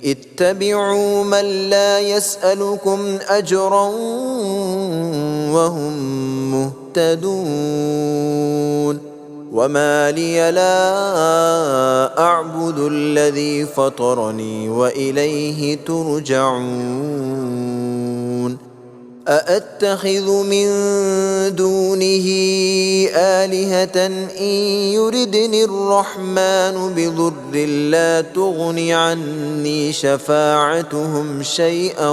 اتبعوا من لا يسألكم أجرا وهم مهتدون. وما لي لا أعبد الذي فطرني وإليه ترجعون. أأتخذ من دونه آلهة إن يردني الرحمن بضر لا تغن عني شفاعتهم شيئا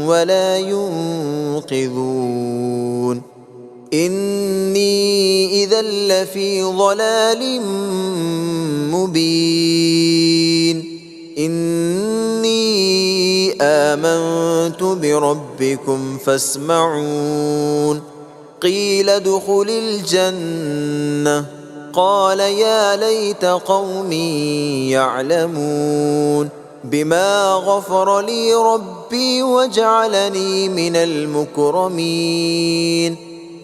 ولا ينقذون. إني إذا لفي ضلال مبين. إني آمنت بربكم فاسمعون. قيل ادخل الجنة قال يا ليت قومي يعلمون بما غفر لي ربي وجعلني من المكرمين.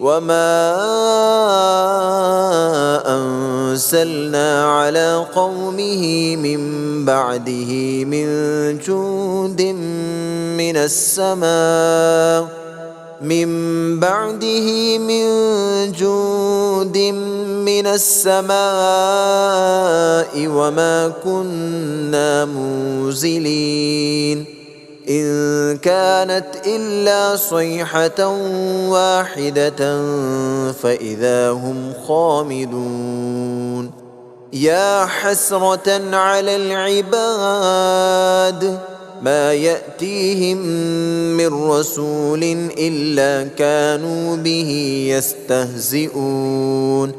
وما أنزلنا على قومه من بعده من جند من السماء وما كنا منزلين. إن كانت إلا صيحة واحدة فإذا هم خامدون. يا حسرة على العباد ما يأتيهم من رسول إلا كانوا به يستهزئون.